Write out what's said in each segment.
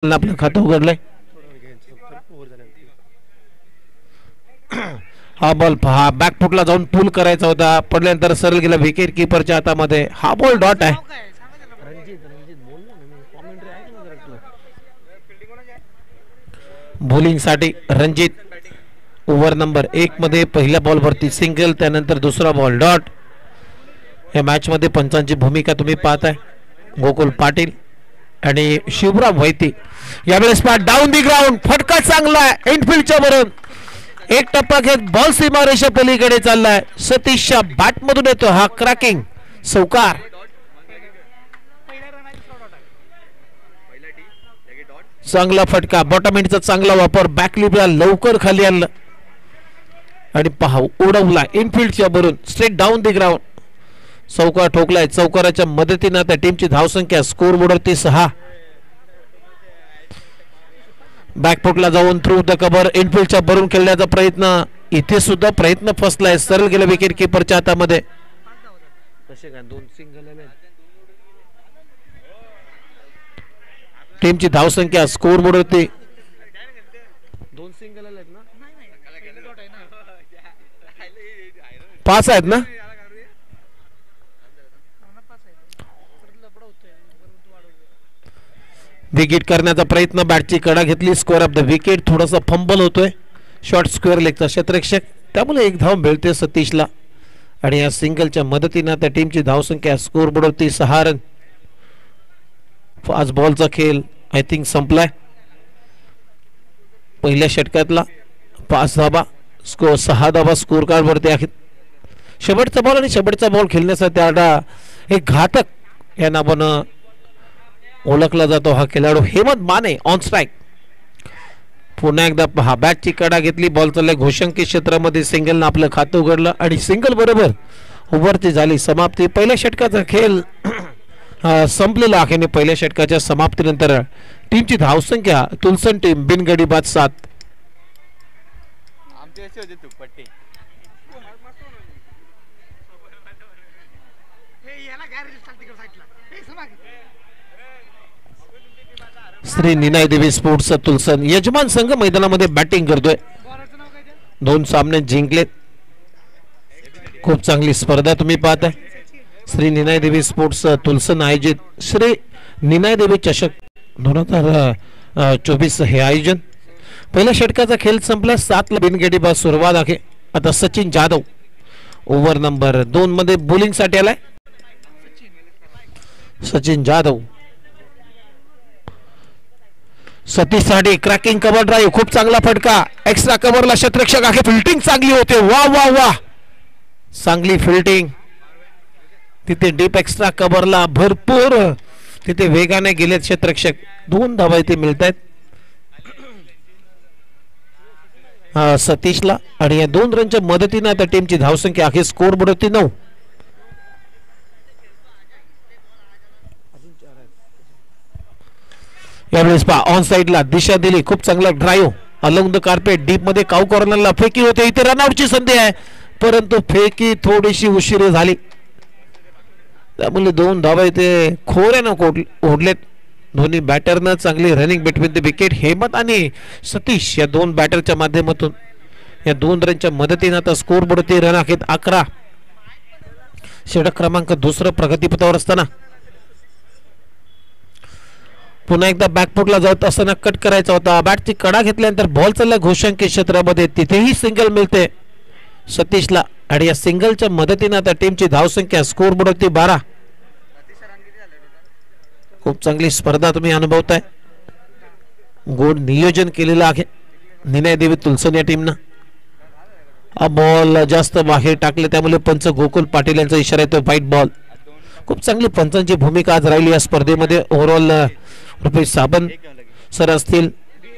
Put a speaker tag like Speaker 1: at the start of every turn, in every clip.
Speaker 1: आपलं खातं उघडलंय. हा बॉल पहा बॅकफुटला जाऊन पुल करायचा होता, पडल्यानंतर सरळ गेला विकेट किपरच्या हातामध्ये. हा बॉल डॉट आहे. बॉलिंग साठी रणजित ओव्हर नंबर 1 मध्ये पहिल्या बॉलवरती सिंगल, त्यानंतर दुसरा बॉल डॉट. या मॅच मध्ये पंचांची भूमिका तुम्ही पाहताय गोकुल पाटील आणि शिवराम वैती. यावेळेस डाऊन दी ग्राउंड फटका चांगला आहे इनफिल्डच्या वरून. एक टप्पा घेत बॉल सीमारेषा पलीकडे चाललाय. सतीशच्या बॅट मधून येतो हा क्रॅकिंग चौकार. चांगला फटका, बॉटम एंडचा चांगला वापर, बॅकलिपला लवकर खाली आणलं आणि पहा उडवला इनफिल्डच्या वरून स्ट्रेट डाऊन दी ग्राउंड. चौकार ठोकलाय. चौकाराच्या मदतीने आता टीमची धावसंख्या स्कोर बोर्डवरती 6. बॅकफुटला जाऊन थ्रू द कव्हर इनफिल्डच्या भरून खेळण्याचा प्रयत्न, इथे सुद्धा प्रयत्न फसलाय. सरळ गेला विकेट किपरच्या हातामध्ये. टीमची धावसंख्या स्कोर बोर्डवरती 5 आहेत ना. विकेट करण्याचा प्रयत्न, बॅटची कडा घेतली, स्क्वेअर ऑफ द विकेट. थोडासा फंबल होतोय शॉर्ट स्क्वेअर लेगचा क्षेत्ररक्षक, त्यामुळे एक धाव मिळते सतीशला आणि या सिंगलच्या मदतीने त्या टीमची धावसंख्या स्कोर बोर्डवरती 6 रन. 5 बॉलचा खेळ आय थिंक संपलाय. पहिल्या षटकातला 5 धाबा, 6 धाबा स्कोर कार्ड वरती आहेत. शेवटचा बॉल आणि शेवटचा बॉल खेळण्यासाठी आता एक घातक या नावानं ओळखला जातो हा खेळाडू हेमंत माने ऑन स्ट्राइक. पुन्हा एकदा पहा बॅटची कडा घेतली, बॉल चाललाय घोषंकी क्षेत्रामध्ये. सिंगलनं आपलं खातं उघडलं आणि सिंगल बरोबर ओव्हरची झाली समाप्ती. पहिल्या षटकाचा खेळ संपलेला आहे. पहिल्या षटकाच्या समाप्तीनंतर टीमची धावसंख्या तुलसन टीम बिनगडी बाद 7. श्री निनाय देवी स्पोर्ट्स तुलसन यजमान संघ मैदानामध्ये बॅटिंग करतोय. 2 सामने जिंकलेत. खूप चांगली स्पर्धा तुम्ही पाहताय. श्री निनाय देवी स्पोर्ट्स तुलसन आयोजित श्री निनाय देवी चषक 2024 हे आयोजन. पहिल्या षटकाचा खेळ संपला. 7 ला बिनगडी बाद सुरुवात आहे. आता सचिन जाधव ओव्हर नंबर 2 मध्ये बॉलिंग साठी आलाय. सचिन जाधव सतीश साठी क्रॅकिंग कव्हर ड्राईव्ह, खूप चांगला फटका. एक्स्ट्रा कव्हरला क्षेत्ररक्षक आहे. फिल्डिंग चांगली होते. वा वा वा, चांगली फिल्डिंग तिथे. डीप एक्स्ट्रा कव्हरला भरपूर तिथे वेगाने गेले क्षेत्ररक्षक. 2 धावा इथे मिळत आहेत सतीशला आणि या 2 रनच्या मदतीने आता टीमची धावसंख्या आहे स्कोर बोर्डवरती 9. यावेळेस पहा ऑन साइडला दिशा दिली, खूप चांगला drive along the carpet. Deep मध्ये काऊ कॉर्नरला फेकी होते. इथे रनआउटची संधी आहे परंतु फेकी थोडीशी उशिरा झाली, त्यामुळे 2 धावा इथे खोऱ्यानं ओढलेत. दोन्ही बॅटरनं चांगली running between the wicket. Hemant आणि सतीश या 2 बॅटरच्या माध्यमातून या 2 रनच्या मदतीने आता स्कोर बोर्डवरती रन आहेत 11. षटक क्रमांक 2 प्रगतीपथावर असताना पुन्हा एकदा बॅकफुटला जात असताना कट करायचा होता. बॅटची कडा घेतल्यानंतर बॉल चालला घोषंकी क्षेत्रामध्ये, तिथेही सिंगल मिळते सतीशला आणि या सिंगलच्या मदतीने आता टीमची धावसंख्या स्कोर बोर्डवरती 12. खूप चांगली स्पर्धा तुम्ही अनुभवताय. गोड नियोजन केलेलं आहे निनाय देवी तुलसन या टीमनं. हा बॉल जास्त बाहेर टाकले त्यामुळे पंच गोकुल पाटील यांचा इशारा येतो व्हाईट बॉल. खूप चांगली पंचांची भूमिका आज राहिली या स्पर्धेमध्ये. ओव्हरऑल रुपेश साबन सर असतील,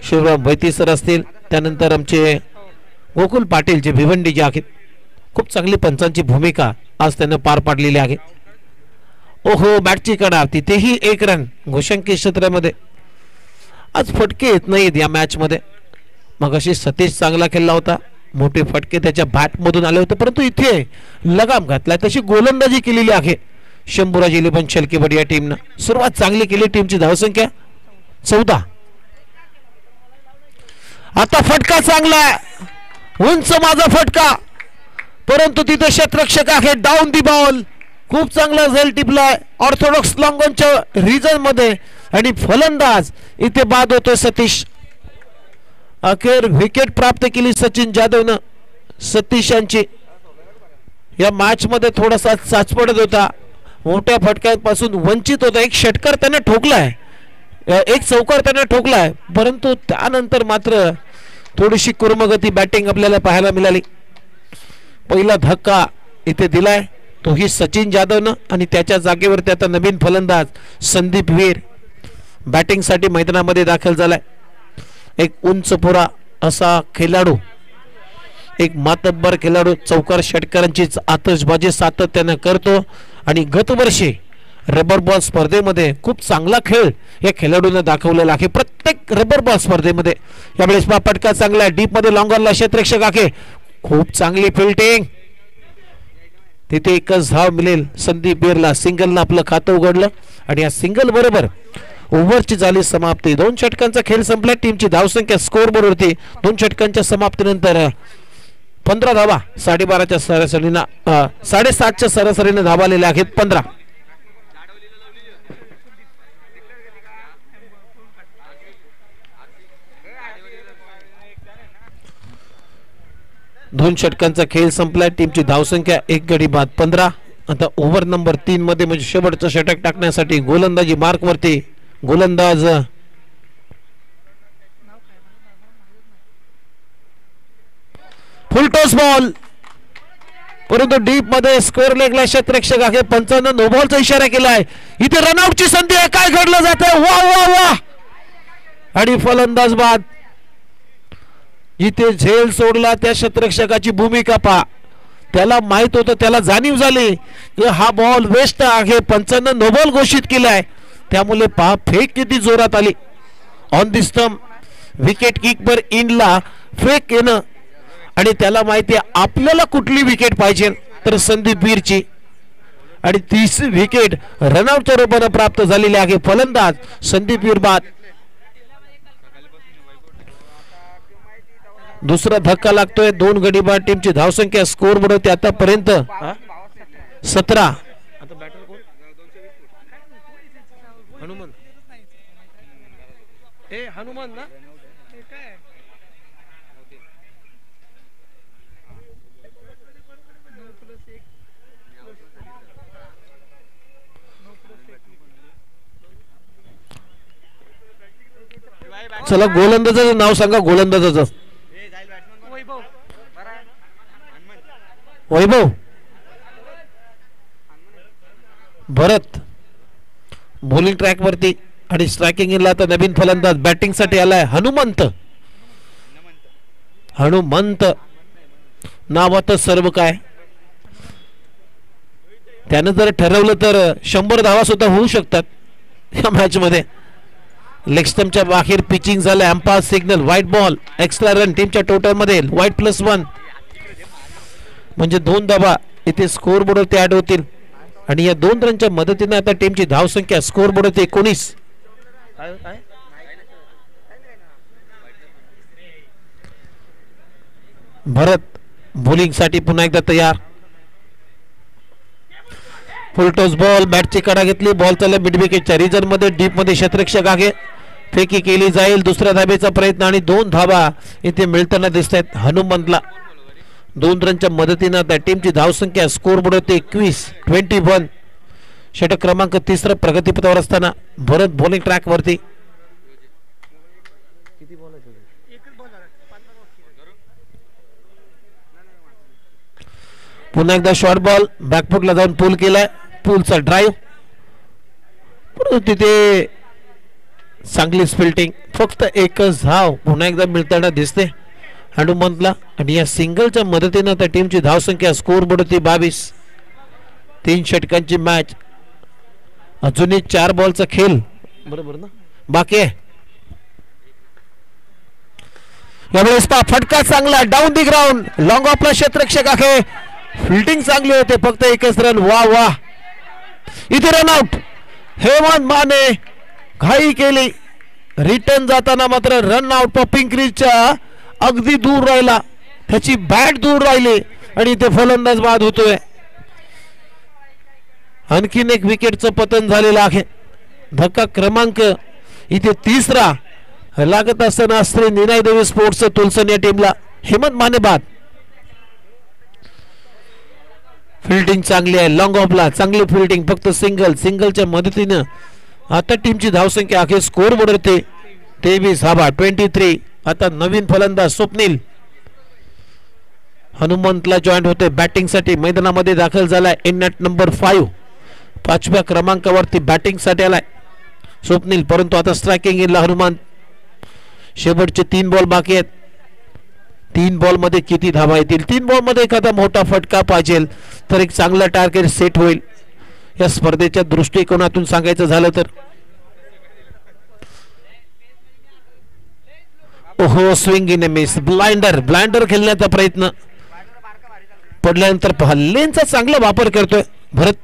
Speaker 1: शिवराम वैती सर असतील, त्यानंतर आमचे गोकुल पाटील जे भिवंडी जे आहेत, खूप चांगली पंचांची भूमिका आज त्यांनी पार पाडलेली आहे. ओहो बॅटची कडा, तिथेही 1 रन घोषंकी क्षेत्रामध्ये. आज फटके येत नाहीत या मॅच मध्ये. मग अशी सतीश चांगला खेळला होता, मोठे फटके त्याच्या बॅट मधून आले होते परंतु इथे लगाम घातला. तशी गोलंदाजी केलेली आहे शंभूराज इलेव्हन शेलकेवाडी या टीमनं. सुरुवात चांगली केली. टीमची धावसंख्या 14. आता फटका चांगला उंच माझा फटका, परंतु तिथे क्षेत्ररक्षक आहे. डाऊन दी बॉल, खूप चांगला झेल टिपलाय ऑर्थोडॉक्स लॉंगॉनच्या रिजन मध्ये आणि फलंदाज इथे बाद होतोय सतीश. अखेर विकेट प्राप्त केली सचिन जाधवनं. सतीश यांची या मॅच मध्ये थोडासा चाचपडत होता, मोठ्या फटक्यापासून वंचित होता. एक षटकार त्याने ठोकलाय, एक चौकार त्याने ठोकलाय, परंतु त्यानंतर मात्र थोडीशी कुर्मगती बॅटिंग आपल्याला पाहायला मिळाली. पहिला धक्का इथे दिलाय तोही सचिन जाधवनं आणि त्याच्या जागेवरती आता नवीन फलंदाज संदीप वीर बॅटिंगसाठी मैदानामध्ये दाखल झालाय. एक उंचपुरा असा खेळाडू, एक मातब्बर खेळाडू, चौकार षटकारांची आतषबाजी सातत्याने करतो आणि गतवर्षी रबर बॉल स्पर्धेमध्ये खूप चांगला खेळ या खेळाडूने दाखवलेला आहे. प्रत्येक रबर बॉल स्पर्धेमध्ये यावेळेस फटका चांगला आहे. डीप मध्ये लॉंगरला क्षेत्ररक्षक आहे, खूप चांगली फिल्डिंग. तिथे एकच धाव मिळेल संदीप वीरला. सिंगलनं आपलं खातं उघडलं आणि या सिंगल बरोबर ओव्हरची झाली समाप्ती. 2 षटकांचा खेळ संपला. टीमची धावसंख्या स्कोर बोर्ड होती 2 षटकांच्या समाप्तीनंतर 15 धावा 12.5च्या सरासरीनं 7.5च्या सरासरीने धावा आलेल्या आहेत 15. दोन षटकांचा खेळ संपलाय. टीमची धावसंख्या 1 गडी बाद 15. आता ओव्हर नंबर 3 मध्ये म्हणजे शेवटचं षटक टाकण्यासाठी गोलंदाजी मार्क वरती गोलंदाज फुल टॉस बॉल, परंतु डीप मध्ये स्क्वेअर लेगला क्षेत्ररक्षक आहे. पंचांना नो बॉलचा इशारा केलाय. इथे रनआउटची संधी आहे. काय घडलं जात आहे? वा वा वा, आणि फलंदाज बाद. इथे झेल सोडला त्या क्षेत्ररक्षकाची भूमिका पहा. त्याला माहित होतं, त्याला जाणीव झाली की हा बॉल वेस्ट आहे. पंचांना नो बॉल घोषित केलाय. त्यामुळे पहा फेक किती जोरात आली. On the stump wicket keeper इनला फेक येणं आणि त्याला माहिती आहे आपल्याला कुठली विकेट पाहिजे तर संदीप वीरची, आणि 30 विकेट रनआउटच्या रूपाने प्राप्त झालेली आहे. फलंदाज संदीप वीर बाद. दुसरा धक्का लागतोय. 2 गडी बाद. टीमची धावसंख्या स्कोर बोर्ड होती आतापर्यंत 17. आता बॅटर कोण? हनुमान. ए हनुमान ना, चला गोलंदाजाचं नाव सांगा. गोलंदाजाचं वैभव भरत. बॉलिंग ट्रॅक वरती आणि स्ट्रायकिंग इनला आता नवीन फलंदाज बॅटिंग साठी आलाय हनुमंत. हनुमंत नावात सर्व काय. त्यानं जर ठरवलं तर 100 धावा सुद्धा होऊ शकतात या मॅच मध्ये. लेग स्टंपच्या बाहेर पिचिंग झालं. Umpire signal white ball. Extra run टीमच्या टोटल मध्ये व्हाईट +1 म्हणजे 2 धावा इथे स्कोर बोर्डवरती ऍड होतील आणि या 2 रनच्या मदतीने आता टीमची धावसंख्या स्कोर बोर्डवरती 19. भरत बॉलिंग साठी पुन्हा एकदा तयार. फुल टॉस बॉल. बॅटची कडा घेतली. बॉल चालला मिड विकेटच्या रिजन मध्ये. डीप मध्ये क्षेत्ररक्षक आहे. फेकी केली जाईल. दुसऱ्या धाबेचा प्रयत्न आणि 2 धावा इथे मिळताना दिसत आहेत हनुमंतला. 2 रनच्या मदतीने आता टीमची धावसंख्या स्कोर बोर्ड होते 21. षटक क्रमांक 3 प्रगतीपथावर असताना भरत बॉलिंग ट्रॅक वरती. पुन्हा एकदा शॉर्ट बॉल बॅकफुटला जाऊन पूल केलाय. पूलचा ड्राईव्ह, परंतु तिथे चांगली फिल्डिंग. फक्त एकच धाव पुन्हा एकदा मिळताना दिसते हनुमंतला आणि या सिंगलच्या मदतीने आता टीमची धावसंख्या स्कोर बोर्ड होती 22. 3 षटकांची मॅच. अजूनही 4 बॉलचा खेळ बरोबर ना बाकी आहे. यावेळेस फटका चांगला डाऊन दी ग्राउंड. लॉंग ऑफला क्षेत्ररक्षक आहे. फिल्डिंग चांगली होते. फक्त एकच रन. वा वा, इथे रन आउट. हेमंत माने घाई केली रिटर्न जाताना मात्र रन आउट पॉपिंग क्रीजच्या अगदी दूर राहिला, त्याची बॅट दूर राहिली आणि ते फलंदाज बाद होतोय. आणखीन एक विकेटचं पतन झालेलं आहे. धक्का क्रमांक इथे तिसरा लागत असताना श्री निनाय देवी स्पोर्ट्स तुलसन या टीमला. हेमंत माने बाद. फिल्डिंग चांगली आहे, लॉंग ऑफला चांगली फिल्डिंग, फक्त सिंगलच्या मदतीनं आता टीमची धावसंख्या आहे स्कोर बोर्डवरती 23 धावा 23. आता नवीन फलंदाज स्वप्नील हनुमंतला जॉईंट होते बॅटिंगसाठी, मैदानामध्ये दाखल झालाय. इन ॲट नंबर 5 5व्या क्रमांकावरती बॅटिंगसाठी आलाय स्वप्नील, परंतु आता स्ट्रायकिंग इनला हनुमंत. शेवटचे 3 बॉल बाकी आहेत. 3 बॉल मध्ये किती धावा येतील? 3 बॉल मध्ये एखादा मोठा फटका पाहिजे तर एक चांगला टार्गेट सेट होईल. या स्पर्धेच्या दृष्टिकोनातून सांगायचं झालं तर ओहो, स्विंग इन मिस, ब्लाइंडर खेळण्याचा प्रयत्न, पडल्यानंतर पहा लेनचा चांगला वापर करतोय भरत,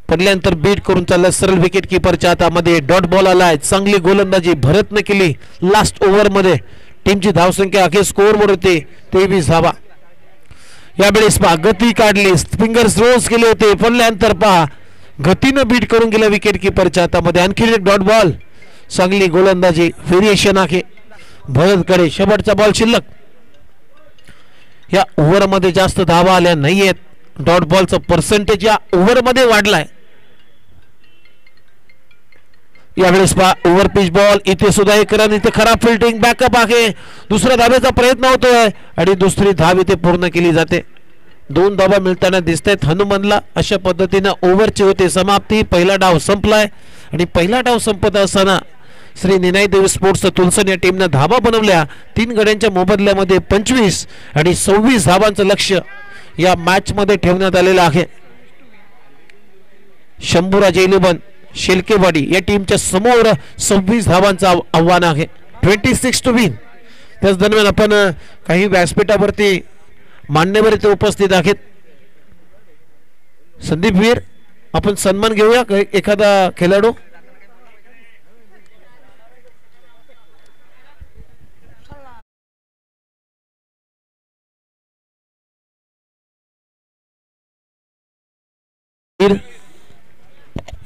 Speaker 1: पडल्यानंतर बीट करून चालला सरळ विकेट किपरच्या हातामध्ये. डॉट बॉल आलाय, चांगली गोलंदाजी भरतने केली लास्ट ओव्हर मध्ये. टीमची धावसंख्या अखेर स्कोर बोर्ड होते 23 धावा. यावेळेस पहा गती काढली, फिंगर्स रोज केले होते, पडल्यानंतर पहा गतीनं बीट करून गेला विकेट किपरच्या हातामध्ये. आणखी एक डॉट बॉल, चांगली गोलंदाजी, व्हेरिएशन आहे भरतकडे. शेवटचा बॉल शिल्लक. या ओव्हर मध्ये जास्त धावा आल्या नाहीयेत. डॉट बॉलचं पर्सेंटेज या ओव्हर मध्ये वाढलाय. यावेळेस पहा ओव्हर पिच बॉल, इथे सुद्धा एक रन, इथे खराब फिल्डिंग, बॅकअप आहे, दुसऱ्या धाब्याचा प्रयत्न होतोय आणि दुसरी धाव इथे पूर्ण केली जाते. 2 धावा मिळताना दिसत आहेत हनुमनला. अशा पद्धतीनं ओव्हरची होते समाप्ती. पहिला डाव संपलाय आणि पहिला डाव संपत असताना श्री निनाय देवी स्पोर्ट्स तुलसन या टीमनं धावा बनवल्या. 3 गड्यांच्या मोबदल्यामध्ये 25 आणि 26 धावांचं लक्ष या मॅच मध्ये ठेवण्यात आलेलं आहे. शंभूराज 11 शेलकेवाडी या टीमच्या समोर 26 धावांचं आव्हान आहे, 26 टू विन. त्याच दरम्यान आपण काही व्यासपीठावरती मान्यवर इथे उपस्थित आहेत. संदीप वीर, आपण सन्मान घेऊया एखादा खेळाडू.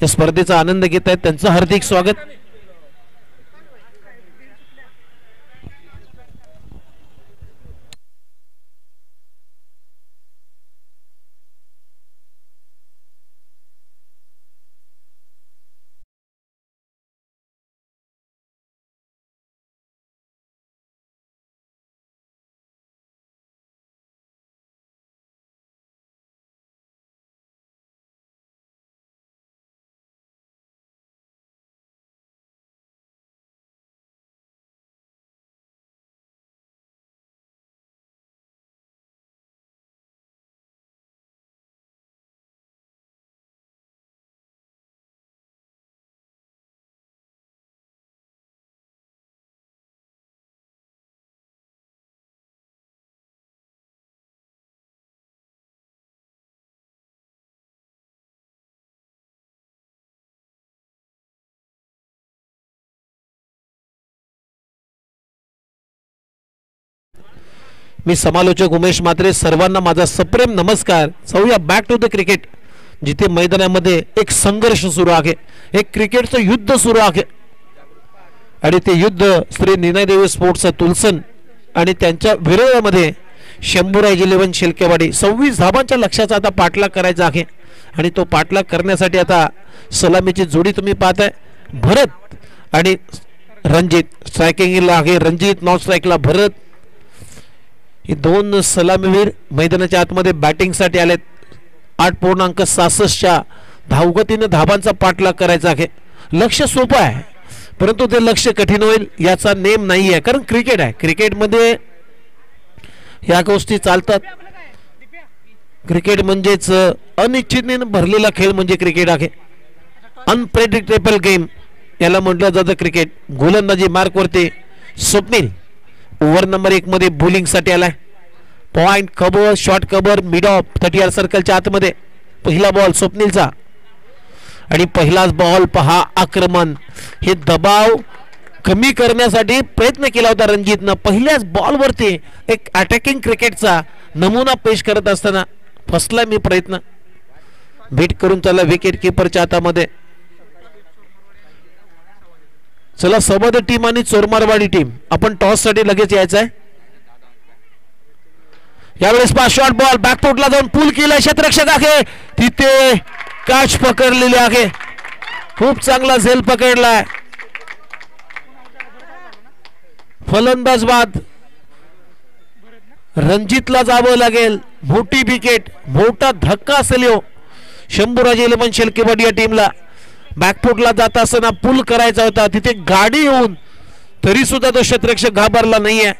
Speaker 1: या स्पर्धेचा आनंद घेत आहेत, त्यांचं हार्दिक स्वागत. मी समालोचक उमेश मात्रे, सर्वांना माझा सप्रेम नमस्कार. जाऊया बॅक टू द क्रिकेट, जिथे मैदानामध्ये एक संघर्ष सुरू आहे, एक क्रिकेटचं युद्ध सुरू आहे आणि ते युद्ध श्री निनाय देवी स्पोर्ट्स तुलसन आणि त्यांच्या विरोधामध्ये शंभूराज 11 शेलकेवाडी. 26 धावांच्या लक्ष्याचा आता पाठलाग करायचा आहे आणि तो पाठलाग करण्यासाठी आता सलामीची जोडी तुम्ही पाहताय, भरत आणि रणजित. स्ट्रायकिंगला आहे रणजित, नॉन स्ट्राईकला भरत. हे 2 सलामीवीर मैदानाच्या आतमध्ये बॅटिंगसाठी आलेत. 8.66च्या धावगतीने धावांचा पाठलाग करायचा आहे. लक्ष्य सोपं आहे, परंतु ते लक्ष्य कठीण होईल याचा नेम नाही आहे, कारण क्रिकेट आहे. क्रिकेटमध्ये या गोष्टी चालतात. क्रिकेट म्हणजेच अनिश्चिततेने भरलेला खेळ म्हणजे क्रिकेट आहे. अनप्रेडिक्टेबल गेम याला म्हटलं जातं क्रिकेट. गोलंदाजी मार्कवरती स्वप्नील ओव्हर नंबर 1 मध्ये बॉलिंग साठी आलाय. Point cover, short cover, mid of 30 सर्कलच्या आतमध्ये. पहिला बॉल स्वप्नीलचा आणि पहिलाच बॉल पहा आक्रमण, हे दबाव कमी करण्यासाठी प्रयत्न केला होता रणजितनं. पहिल्याच बॉलवरती एक अटॅकिंग क्रिकेटचा नमुना पेश करत असताना फसला मी प्रयत्न. बीट करून चला विकेट किपरच्या हातामध्ये. चला सबद टीम आणि चोरमारवाडी टीम आपण टॉस साठी लगेच यायचं आहे. यावेळेस पहा शॉर्ट बॉल बॅकफुटला जाऊन पुल केलाय क्षेत्ररक्षक आहे, तिथे कॅच पकडलेली आहे. खूप चांगला झेल पकडलाय. फलंदाज बाद, रणजितला जावं लागेल. मोठी विकेट, मोठा धक्का असेल हो शंभूराजे इलेव्हन शेलकेवाडी या टीमला. बॅकफुटला जात असताना पुल करायचा होता, तिथे गाडी येऊन तरी सुद्धा तो क्षेत्ररक्षक घाबरला नाहीये.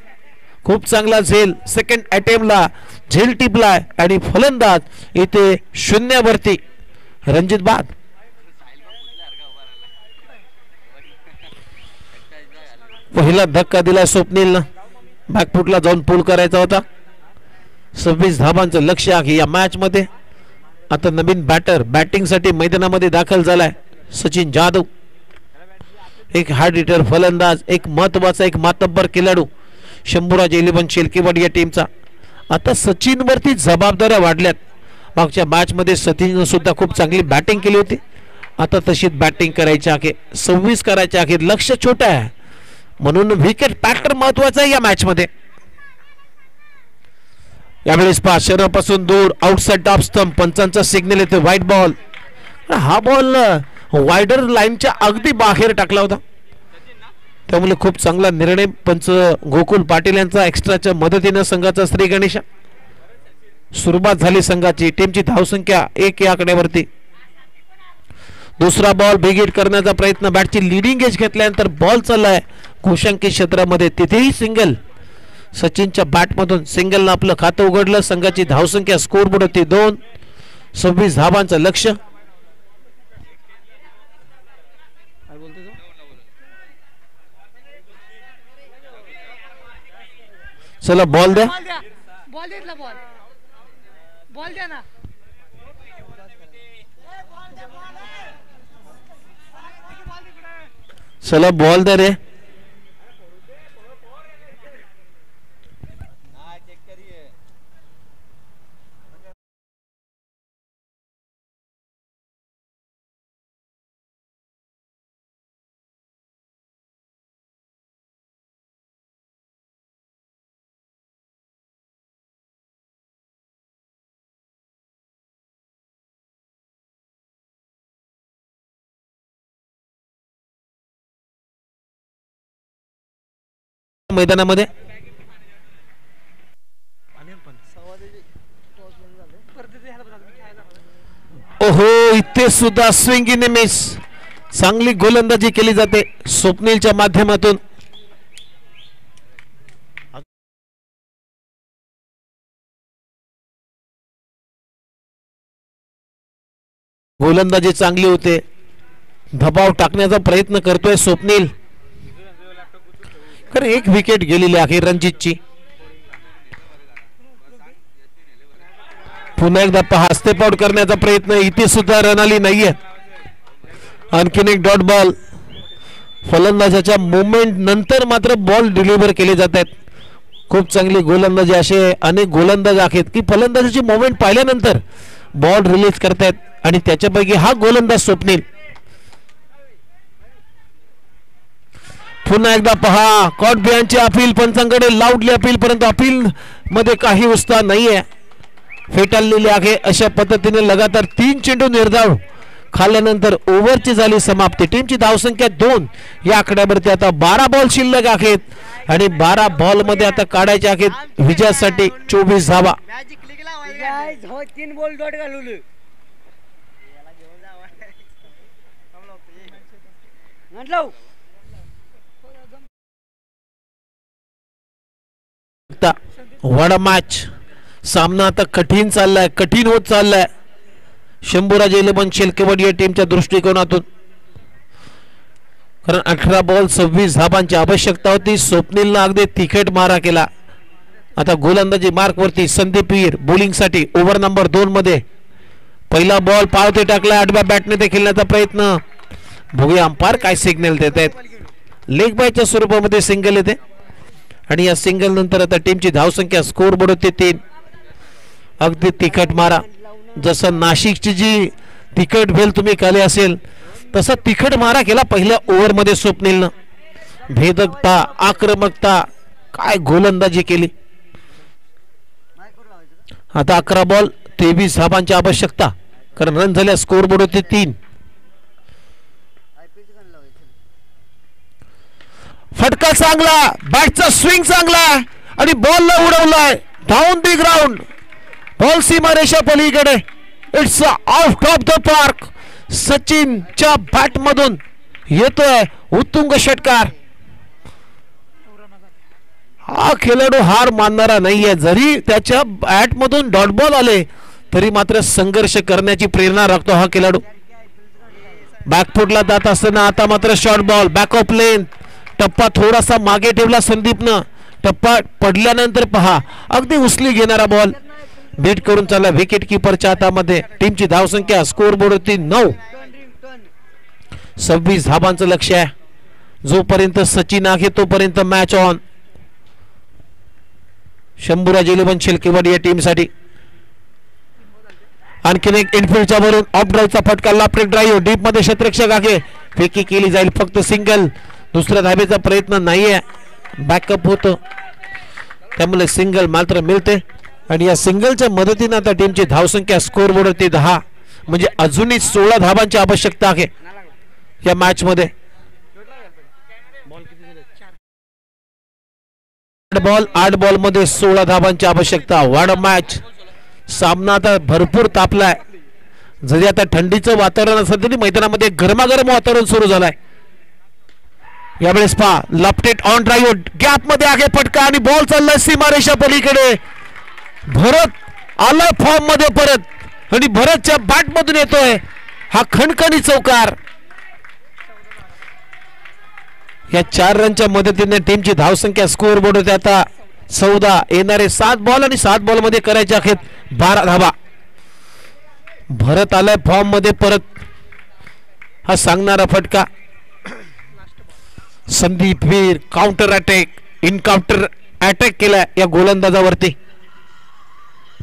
Speaker 1: खूप चांगला झेल, सेकंड अटेम्प्टला झेल टिपलाय आणि फलंदाज इथे शून्यावरती. रणजित बाद. पहिला धक्का दिला स्वप्नीलनं, बॅकफुटला जाऊन पुल करायचा होता. 26 धावांचं लक्ष्य आहे या मॅच मध्ये. आता नवीन बॅटर बॅटिंग साठी मैदानामध्ये दाखल झालाय सचिन जाधव. एक हार्ड हिटर फलंदाज, एक महत्वाचा, एक मातब्बर खेळाडू शंभूराजे इलेव्हन शेलकेवाडी या टीमचा. आता सचिन वरती जबाबदाऱ्या वाढल्यात. मागच्या मॅच मध्ये सचिन सुद्धा खूप चांगली बॅटिंग केली होती, आता तशीच बॅटिंग करायची आहे. 26 करायचे आहे, लक्ष छोट आहे म्हणून विकेट पॅटर्न महत्वाचा आहे या मॅच मध्ये. यावेळेस पहा शरीरापासून दूर आउटसाइड टॉप स्टंप, पंचांचा सिग्नल येतो व्हाईट बॉल. हा बॉल वायडर लाईनच्या अगदी बाहेर टाकला होता, त्यामुळे खूप चांगला निर्णय पंच गोकुल पाटील यांचा. एक्स्ट्राच्या मदतीने संघाचा श्री गणेश. सुरुवात झाली संघाची. टीमची धावसंख्या 1 या आकड्यावरती. दुसरा बॉल बिगिट करण्याचा प्रयत्न, बॅटची लिडिंग एज घेतल्यानंतर बॉल चाललाय घोषांकित क्षेत्रामध्ये, तिथेही सिंगल. सचिनच्या बॅटमधून सिंगलनं आपलं खातं उघडलं. संघाची धावसंख्या स्कोरबोर्ड होती 2. 26 धावांचं लक्ष्य. चला बॉल द्या, बॉल द्या ना. चला बॉल द्या रे. मैदानामध्ये ओहो, इथे सुद्धा स्विंग इन मिस. चांगली गोलंदाजी केली जाते स्वप्नीलच्या माध्यमातून. गोलंदाजी चांगली होते, दबाव टाकण्याचा प्रयत्न करतोय स्वप्नील. खरं एक विकेट गेलेली आहे रणजितची. पुन्हा एकदा पहा स्टेप आउट करण्याचा प्रयत्न, इथे सुद्धा रन आली नाहीये. आणखीन एक डॉट बॉल. फलंदाजाच्या मुवमेंट नंतर मात्र बॉल डिलिव्हर केले जात आहेत. खूप चांगली गोलंदाजी. असे अनेक गोलंदाज आहेत की फलंदाजाची मुवमेंट पाहिल्यानंतर बॉल रिलीज करतायत आणि त्याच्यापैकी हा गोलंदाज स्वप्नील. पुन्हा एकदा पहा कॉट बिहाइंडची अपील, पंचांकडे लाऊडली अपील, परंतु अपील मध्ये काही उत्साह नाहीये. फेटाळलेली आहे. अशा पद्धतीने लगातार 3 चेंडू निर्धाव खाल्ल्यानंतर ओव्हरची झाली समाप्ती. टीमची धावसंख्या 2 या आकड्यावरती. आता 12 बॉल शिल्लक आहेत आणि 12 बॉल मध्ये आता काढायचे आहेत विजयासाठी 24 धावा. वडा मॅच. सामना आता कठीण चाललाय, कठीण होत चाललाय शंभूराजे इलेव्हन शेलकेवाडी या टीमच्या दृष्टिकोनातून. कारण 18 बॉल 26 धावांची आवश्यकता होती. स्वप्नीलनं अगदी तिखट मारा केला. आता गोलंदाजी मार्क वरती संदीप वीर बॉलिंग साठी ओव्हर नंबर 2 मध्ये पहिला बॉल पावते टाकला, आडव्या बॅटने ते खेळण्याचा प्रयत्न. बघूया अंपायर काय सिग्नल देत आहेत. लेग बायच्या स्वरूपामध्ये सिंगल येते आणि या सिंगल नंतर आता टीमची धावसंख्या स्कोर बोर्ड होते 3. अगदी तिखट मारा. जसं नाशिकची जी तिखट भेल तुम्ही केली असेल तसा तिखट मारा केला पहिल्या ओव्हरमध्ये स्वप्नीलनं. भेदकता, आक्रमकता, काय गोलंदाजी केली. आता 11 बॉल 23 धावांची आवश्यकता, कारण रन झाल्या स्कोर बोर्ड होते 3. फटका चांगला, बॅटचा स्विंग चांगला आणि बॉलला उडवलाय डाऊन दी ग्राउंड. बॉल सीमारेषा पलीकडे. It's out of the park. सचिनच्या बॅट मधून येतोय उत्तुंग षटकार. हा खेळाडू हार मानणारा नाहीये. जरी त्याच्या बॅट मधून डॉट बॉल आले तरी मात्र संघर्ष करण्याची प्रेरणा राखतो हा खेळाडू. बॅकफुटला जात असताना आता मात्र शॉर्ट बॉल, बॅक ऑफ लेन. टप्पा थोडासा मागे ठेवला संदीपनं. टप्पा पडल्यानंतर पहा अगदी उचली घेणारा बॉल बीट करून चालला विकेट किपरच्या हातामध्ये. टीमची धावसंख्या स्कोर बोर्डवरती 9. 26 धाबांचं लक्ष आहे. जोपर्यंत सचिन आहे तोपर्यंत मॅच ऑन. शंभूराज 11 शेलकेवाडी या टीमसाठी. आणखीन एक इनफिल्डच्या वरून ऑफ ड्राईव्हचा फटका, लाफ्ट ड्राईव्ह डीप मध्ये क्षेत्ररक्षक आहे. फेकी केली जाईल, फक्त सिंगल. दुसऱ्या धाबेचा प्रयत्न नाहीये, बॅकअप होतं त्यामुळे सिंगल मात्र मिळते. आणि या सिंगलच्या मदतीने आता टीमची धावसंख्या स्कोर बोर्डवरती 10, म्हणजे अजूनही 16 धाबांची आवश्यकता आहे या मॅच मध्ये. 8 बॉल मध्ये 16 धाबांची आवश्यकता. वाढ मॅच. सामना आता भरपूर तापलाय. जरी आता थंडीचं वातावरण असलं तरी मैदानामध्ये गरमागरम वातावरण सुरू झालंय. यावेळेस पहा लपटेट ऑन ड्राईव्ह, गॅप मध्ये आगे फटका आणि बॉल चाललाय सीमारेषा पलीकडे. भरत आलाय फॉर्म मध्ये परत आणि भरतच्या बॅट मधून येतोय हा खणखणी चौकार. या 4 रनच्या मदतीने टीमची धावसंख्या स्कोर बोर्ड होते आता 14. येणारे 7 बॉल आणि 7 बॉल मध्ये करायचे आहेत 12 धाबा. भरत आलाय फॉर्म मध्ये परत, हा सांगणारा फटका. संदीप वीर काउंटर अटॅक, इनकाउंटर अटॅक केला या गोलंदाजावरती.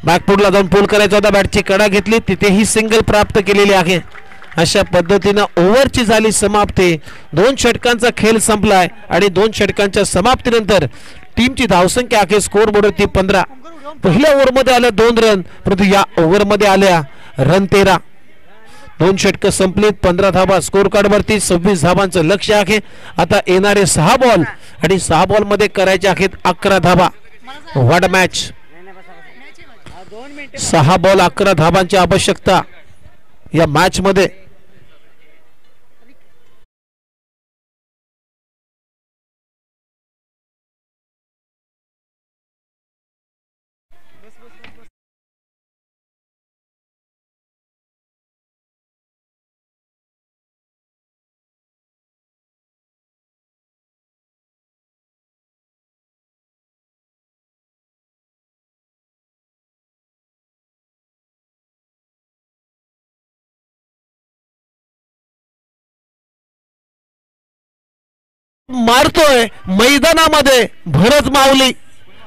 Speaker 1: बॅकफुटला जाऊन पुल करायचा होता, बॅटची कडा घेतली, तिथेही सिंगल प्राप्त केलेली आहे. अशा पद्धतीने ओव्हरची झाली समाप्ती. 2 षटकांचा खेळ संपलाय आणि 2 षटकांच्या समाप्तीनंतर टीमची धावसंख्या आहे स्कोर बोर्डवरती 15. पहिल्या ओव्हरमध्ये आल्या 2 रन, परंतु या ओव्हरमध्ये आल्या रन 13. 2 षटक संपलीत, 15 धाबा स्कोर कार्ड वरती. 26 धाबांचं लक्ष आहे. आता येणारे 6 बॉल आणि 6 बॉल मध्ये करायचे आहेत 11 धाबा. What match. 6 बॉल 11 धाबांची आवश्यकता या मॅच मध्ये. मारतोय मैदानामध्ये भरत माऊली.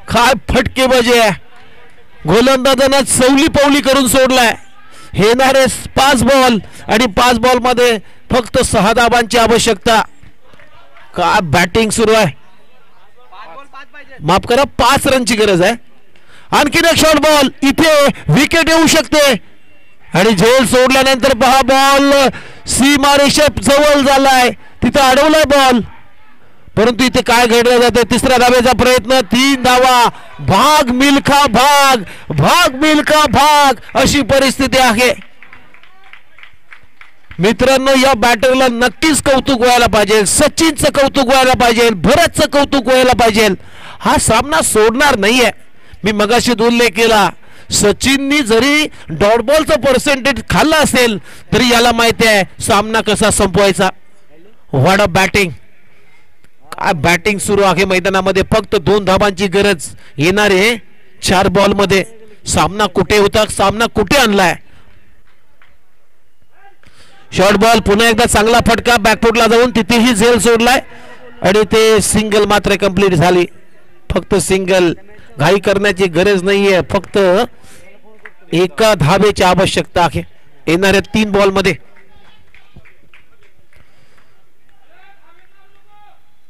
Speaker 1: काय फटकेबाजी आहे. गोलंदाजांना सवली पवली करून सोडलाय. येणारे 5 बॉल आणि 5 बॉल मध्ये फक्त 6 धाबांची आवश्यकता. काय बॅटिंग सुरू आहे. माफ करा, 5 रनची गरज आहे. आणखीन एक शॉर्ट बॉल, इथे विकेट येऊ शकते. आणि झेल सोडल्यानंतर पहा बॉल सीमारेषे जवळ झालाय, तिथे अडवलाय बॉल. परंतु इथे काय घडलं जाते. तिसऱ्या धाब्याचा प्रयत्न, 3 धावा. भाग मिल्खा भाग, भाग मिल्खा भाग अशी परिस्थिती आहे. मित्रांनो, या बॅटरला नक्कीच कौतुक व्हायला पाहिजे. सचिनचं कौतुक व्हायला पाहिजे, भरतचं कौतुक व्हायला पाहिजे. हा सामना सोडणार नाहीये. मी मगाशी उल्लेख केला, सचिननी जरी डॉट बॉलचं पर्सेंटेज खाल्ला असेल तरी याला माहिती आहे सामना कसा संपवायचा. What a batting. काय बॅटिंग सुरू आहे मैदानामध्ये. फक्त 2 धाबांची गरज. येणारे 4 बॉल मध्ये सामना कुठे होता, सामना कुठे आणलाय. शॉर्ट बॉल पुन्हा एकदा चांगला फटका बॅकफुटला जाऊन तिथेही झेल सोडलाय आणि ते सिंगल मात्र कंप्लीट झाली. फक्त सिंगल, घाई करण्याची गरज नाहीये, फक्त एका धावेची आवश्यकता आहे येणाऱ्या 3 बॉल मध्ये.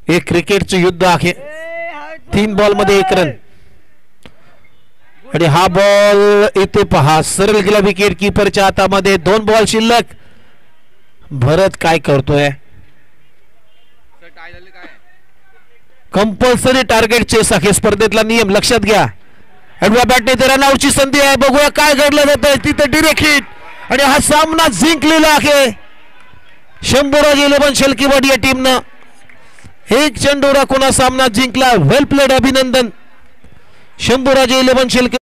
Speaker 1: हे क्रिकेटचं युद्ध आहे. 3 बॉल मध्ये 1 रन आणि हा बॉल इथे पहा सरळ गेला विकेट कीपरच्या हातामध्ये. 2 बॉल शिल्लक. भरत काय करतोय? कंपल्सरी टार्गेट चेस आहे स्पर्धेतला नियम लक्षात घ्या. आडव्या बॅटने ते रनआउटची संधी आहे. बघूया काय घडलं जातंय. तिथे डिरेक्ट हिट आणि हा सामना जिंकलेला आहे शंभूराज 11 शेलकीवाडी या टीमनं. 1 चेंडू राखून हा सामना जिंकला. वेल प्लेड, अभिनंदन शंभूराज 11 शेलकी.